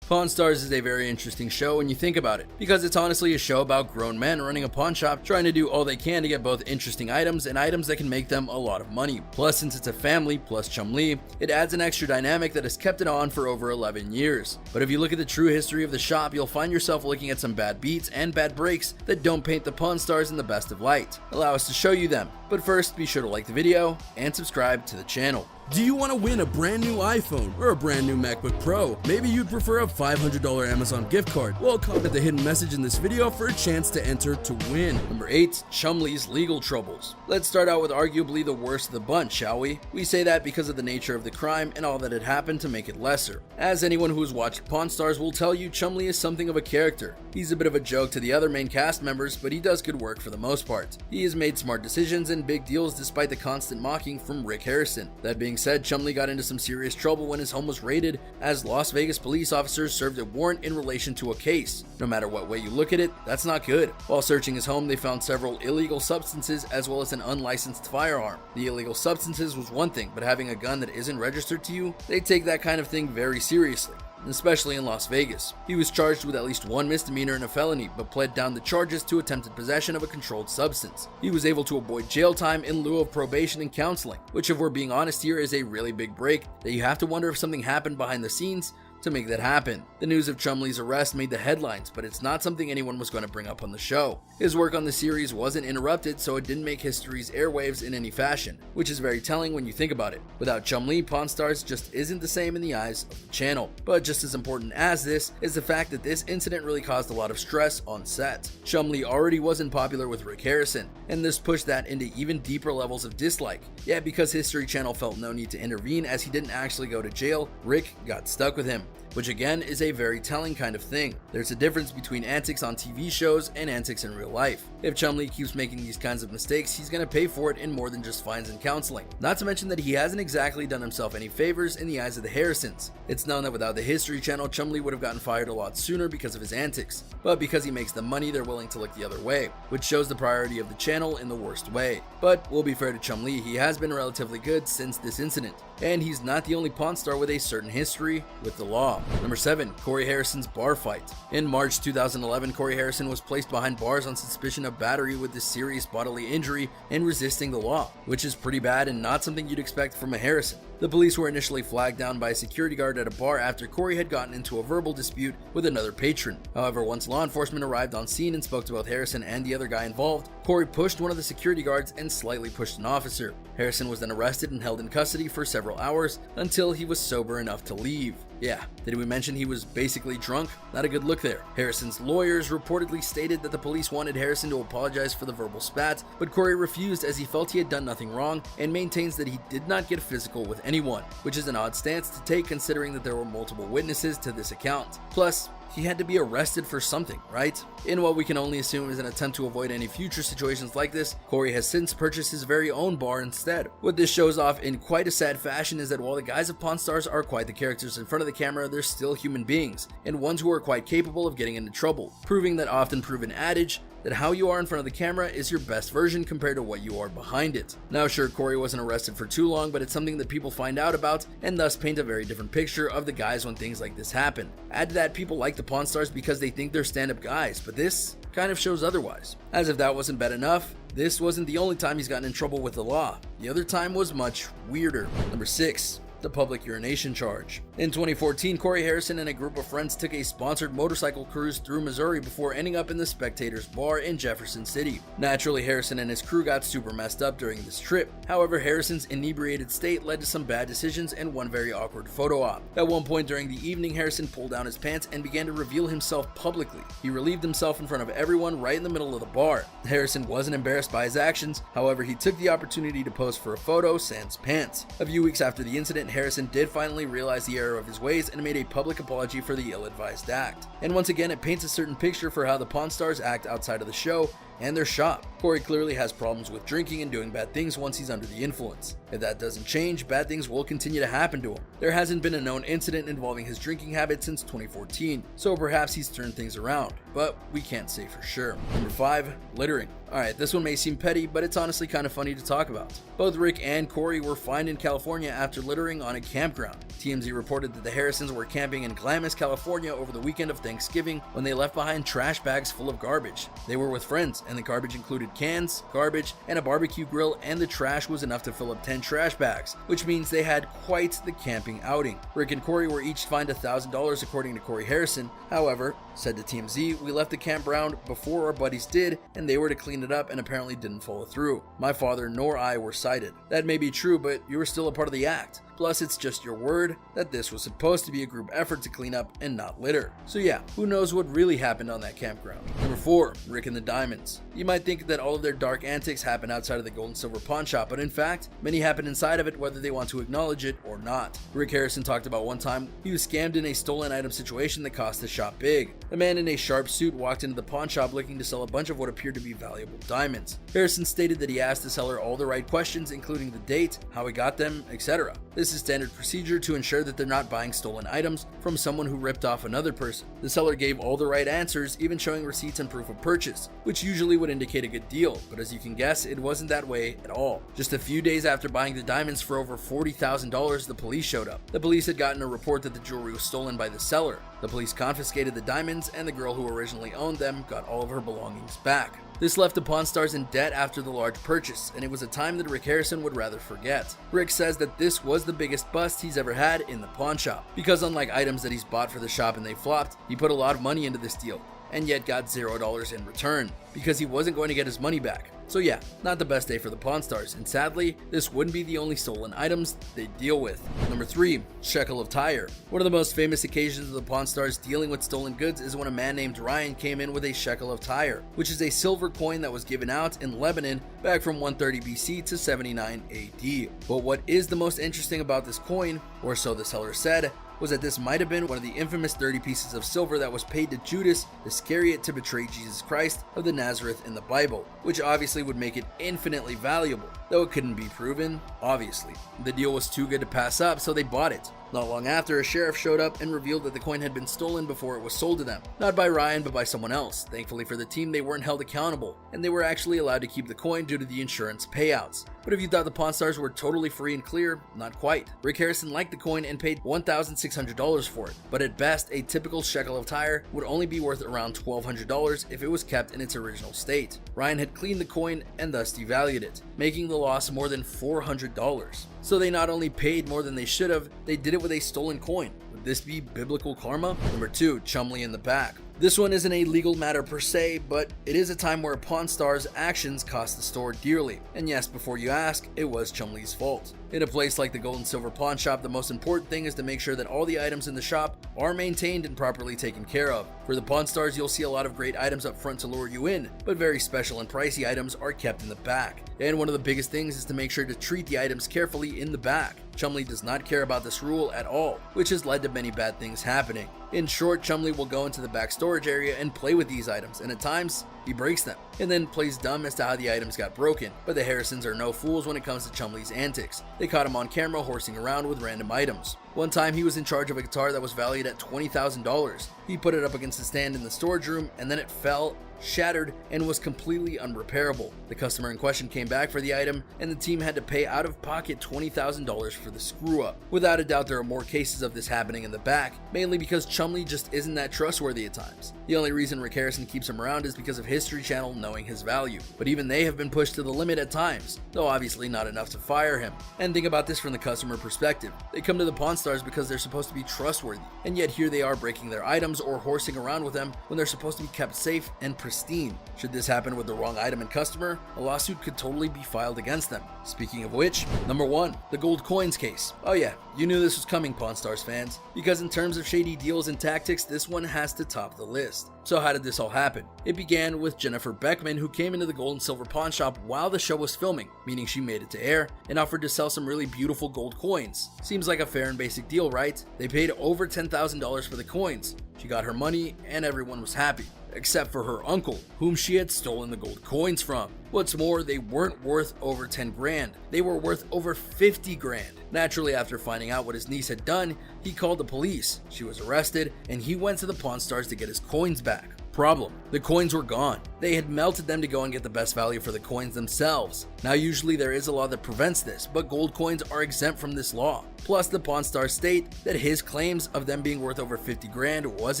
Pawn Stars is a very interesting show when you think about it, because it's honestly a show about grown men running a pawn shop trying to do all they can to get both interesting items and items that can make them a lot of money. Plus, since it's a family plus Chum-Li, it adds an extra dynamic that has kept it on for over 11 years. But if you look at the true history of the shop, you'll find yourself looking at some bad beats and bad breaks that don't paint the Pawn Stars in the best of light. Allow us to show you them, but first be sure to like the video and subscribe to the channel. Do you want to win a brand new iPhone or a brand new MacBook Pro? Maybe you'd prefer a $500 Amazon gift card. Well, comment the hidden message in this video for a chance to enter to win. Number 8. Chum-Li's legal troubles. Let's start out with arguably the worst of the bunch, shall we? We say that because of the nature of the crime and all that had happened to make it lesser. As anyone who has watched Pawn Stars will tell you, Chum-Li is something of a character. He's a bit of a joke to the other main cast members, but he does good work for the most part. He has made smart decisions and big deals despite the constant mocking from Rick Harrison. That being said, Chum-Li got into some serious trouble when his home was raided, as Las Vegas police officers served a warrant in relation to a case. No matter what way you look at it, that's not good. While searching his home, they found several illegal substances as well as an unlicensed firearm. The illegal substances was one thing, but having a gun that isn't registered to you, they take that kind of thing very seriously, especially in Las Vegas. He was charged with at least one misdemeanor and a felony, but pled down the charges to attempted possession of a controlled substance. He was able to avoid jail time in lieu of probation and counseling, which, if we're being honest here, is a really big break that you have to wonder if something happened behind the scenes to make that happen. The news of Chum-Li's arrest made the headlines, but it's not something anyone was going to bring up on the show. His work on the series wasn't interrupted, so it didn't make history's airwaves in any fashion, which is very telling when you think about it. Without Chum-Li, Pawn Stars just isn't the same in the eyes of the channel. But just as important as this is the fact that this incident really caused a lot of stress on set. Chum-Li already wasn't popular with Rick Harrison, and this pushed that into even deeper levels of dislike. Yet because History Channel felt no need to intervene as he didn't actually go to jail, Rick got stuck with him, which again is a very telling kind of thing. There's a difference between antics on TV shows and antics in real life. If Chum-Li keeps making these kinds of mistakes, he's gonna pay for it in more than just fines and counseling. Not to mention that he hasn't exactly done himself any favors in the eyes of the Harrisons. It's known that without the History Channel, Chum-Li would have gotten fired a lot sooner because of his antics. But because he makes the money, they're willing to look the other way, which shows the priority of the channel in the worst way. But we'll be fair to Chum-Li, he has been relatively good since this incident, and he's not the only Pawn Star with a certain history with the law. Number 7. Corey Harrison's bar fight. In March 2011, Corey Harrison was placed behind bars on suspicion of battery with a serious bodily injury and resisting the law, which is pretty bad and not something you'd expect from a Harrison. The police were initially flagged down by a security guard at a bar after Corey had gotten into a verbal dispute with another patron. However, once law enforcement arrived on scene and spoke to both Harrison and the other guy involved, Corey pushed one of the security guards and slightly pushed an officer. Harrison was then arrested and held in custody for several hours until he was sober enough to leave. Yeah, did we mention he was basically drunk? Not a good look there. Harrison's lawyers reportedly stated that the police wanted Harrison to apologize for the verbal spat, but Corey refused as he felt he had done nothing wrong and maintains that he did not get physical with anyone, which is an odd stance to take considering that there were multiple witnesses to this account. Plus, he had to be arrested for something, right? In what we can only assume is an attempt to avoid any future situations like this, Corey has since purchased his very own bar instead. What this shows off in quite a sad fashion is that while the guys of Pawn Stars are quite the characters in front of the camera, they're still human beings, and ones who are quite capable of getting into trouble, proving that often proven adage that how you are in front of the camera is your best version compared to what you are behind it. Now sure, Corey wasn't arrested for too long, but it's something that people find out about and thus paint a very different picture of the guys when things like this happen. Add to that, people like the Pawn Stars because they think they're stand-up guys, but this kind of shows otherwise. As if that wasn't bad enough, this wasn't the only time he's gotten in trouble with the law. The other time was much weirder. Number 6. The public urination charge. In 2014, Corey Harrison and a group of friends took a sponsored motorcycle cruise through Missouri before ending up in the Spectators Bar in Jefferson City. Naturally, Harrison and his crew got super messed up during this trip. However, Harrison's inebriated state led to some bad decisions and one very awkward photo op. At one point during the evening, Harrison pulled down his pants and began to reveal himself publicly. He relieved himself in front of everyone right in the middle of the bar. Harrison wasn't embarrassed by his actions, however, he took the opportunity to pose for a photo sans pants. A few weeks after the incident, Harrison did finally realize the error of his ways and made a public apology for the ill-advised act. And once again, it paints a certain picture for how the Pawn Stars act outside of the show and their shop. Corey clearly has problems with drinking and doing bad things once he's under the influence. If that doesn't change, bad things will continue to happen to him. There hasn't been a known incident involving his drinking habit since 2014, so perhaps he's turned things around, but we can't say for sure. Number 5. Littering. Alright, this one may seem petty, but it's honestly kind of funny to talk about. Both Rick and Corey were fined in California after littering on a campground. TMZ reported that the Harrisons were camping in Glamis, California over the weekend of Thanksgiving when they left behind trash bags full of garbage. They were with friends, and the garbage included cans, garbage, and a barbecue grill, and the trash was enough to fill up 10 trash bags, which means they had quite the camping outing. Rick and Corey were each fined $1,000 according to Corey Harrison. However, said to TMZ, "We left the campground before our buddies did, and they were to clean it up and apparently didn't follow through. My father nor I were cited." That may be true, but you were still a part of the act. Plus, it's just your word that this was supposed to be a group effort to clean up and not litter. So yeah, who knows what really happened on that campground. Number 4, Rick and the Diamonds. You might think that all of their dark antics happen outside of the gold and silver pawn shop, but in fact, many happen inside of it whether they want to acknowledge it or not. Rick Harrison talked about one time he was scammed in a stolen item situation that cost the shop big. A man in a sharp suit walked into the pawn shop looking to sell a bunch of what appeared to be valuable diamonds. Harrison stated that he asked the seller all the right questions, including the date, how he got them, etc. This is standard procedure to ensure that they're not buying stolen items from someone who ripped off another person. The seller gave all the right answers, even showing receipts and proof of purchase, which usually would indicate a good deal, but as you can guess, it wasn't that way at all. Just a few days after buying the diamonds for over $40,000, the police showed up. The police had gotten a report that the jewelry was stolen by the seller. The police confiscated the diamonds, and the girl who originally owned them got all of her belongings back. This left the Pawn Stars in debt after the large purchase, and it was a time that Rick Harrison would rather forget. Rick says that this was the biggest bust he's ever had in the pawn shop, because unlike items that he's bought for the shop and they flopped, he put a lot of money into this deal, and yet got $0 in return, because he wasn't going to get his money back. So yeah, not the best day for the Pawn Stars, and sadly, this wouldn't be the only stolen items they deal with. Number 3, shekel of Tyre. One of the most famous occasions of the Pawn Stars dealing with stolen goods is when a man named Ryan came in with a shekel of Tyre, which is a silver coin that was given out in Lebanon back from 130 BC to 79 AD. But what is the most interesting about this coin, or so the seller said, was that this might have been one of the infamous 30 pieces of silver that was paid to Judas Iscariot to betray Jesus Christ of the Nazareth in the Bible, which obviously would make it infinitely valuable, though it couldn't be proven, obviously. The deal was too good to pass up, so they bought it. Not long after, a sheriff showed up and revealed that the coin had been stolen before it was sold to them. Not by Ryan, but by someone else. Thankfully for the team, they weren't held accountable, and they were actually allowed to keep the coin due to the insurance payouts. But if you thought the Pawn Stars were totally free and clear, not quite. Rick Harrison liked the coin and paid $1,600 for it, but at best, a typical shekel of Tyre would only be worth around $1,200 if it was kept in its original state. Ryan had cleaned the coin and thus devalued it, making the loss more than $400. So they not only paid more than they should have, they did it with a stolen coin. Would this be biblical karma? Number 2, Chumlee in the back. This one isn't a legal matter per se, but it is a time where Pawn Stars' actions cost the store dearly. And yes, before you ask, it was Chumlee's fault. In a place like the Gold and Silver Pawn Shop, the most important thing is to make sure that all the items in the shop are maintained and properly taken care of. For the Pawn Stars, you'll see a lot of great items up front to lure you in, but very special and pricey items are kept in the back. And one of the biggest things is to make sure to treat the items carefully in the back. Chumlee does not care about this rule at all, which has led to many bad things happening. In short, Chumlee will go into the back storage area and play with these items, and at times, he breaks them, and then plays dumb as to how the items got broken. But the Harrisons are no fools when it comes to Chumlee's antics. They caught him on camera horsing around with random items. One time, he was in charge of a guitar that was valued at $20,000. He put it up against the stand in the storage room, and then it fell, shattered, and was completely unrepairable. The customer in question came back for the item, and the team had to pay out of pocket $20,000 for the screw up. Without a doubt, there are more cases of this happening in the back, mainly because Chumlee just isn't that trustworthy at times. The only reason Rick Harrison keeps him around is because of History Channel knowing his value, but even they have been pushed to the limit at times, though obviously not enough to fire him. And think about this from the customer perspective. They come to the Pawn Stars because they're supposed to be trustworthy, and yet here they are breaking their items or horsing around with them when they're supposed to be kept safe and pristine. Should this happen with the wrong item and customer, a lawsuit could totally be filed against them. Speaking of which, number 1, the gold coins case. Oh yeah, you knew this was coming, Pawn Stars fans, because in terms of shady deals and tactics, this one has to top the list. So how did this all happen? It began with Jennifer Beckman, who came into the Gold and Silver Pawn Shop while the show was filming, meaning she made it to air, and offered to sell some really beautiful gold coins. Seems like a fair and basic deal, right? They paid over $10,000 for the coins. She got her money, and everyone was happy. Except for her uncle, whom she had stolen the gold coins from. What's more, they weren't worth over 10 grand. They were worth over 50 grand. Naturally, after finding out what his niece had done, he called the police. She was arrested, and he went to the Pawn Stars to get his coins back. problem. The coins were gone. They had melted them to go and get the best value for the coins themselves. Now usually there is a law that prevents this, but gold coins are exempt from this law. Plus the Pawn Stars state that his claims of them being worth over 50 grand was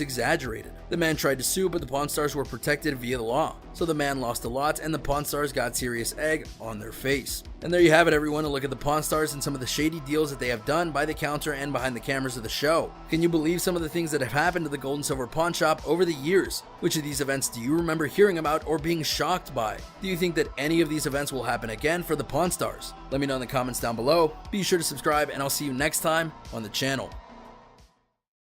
exaggerated. The man tried to sue, but the Pawn Stars were protected via the law. So the man lost a lot and the Pawn Stars got serious egg on their face. And there you have it, everyone, a look at the Pawn Stars and some of the shady deals that they have done by the counter and behind the cameras of the show. Can you believe some of the things that have happened to the gold and silver pawn shop over the years? Which of these events do you remember hearing about or being shocked by? Do you think that any of these events will happen again for the Pawn Stars? Let me know in the comments down below. Be sure to subscribe and I'll see you next time on the channel.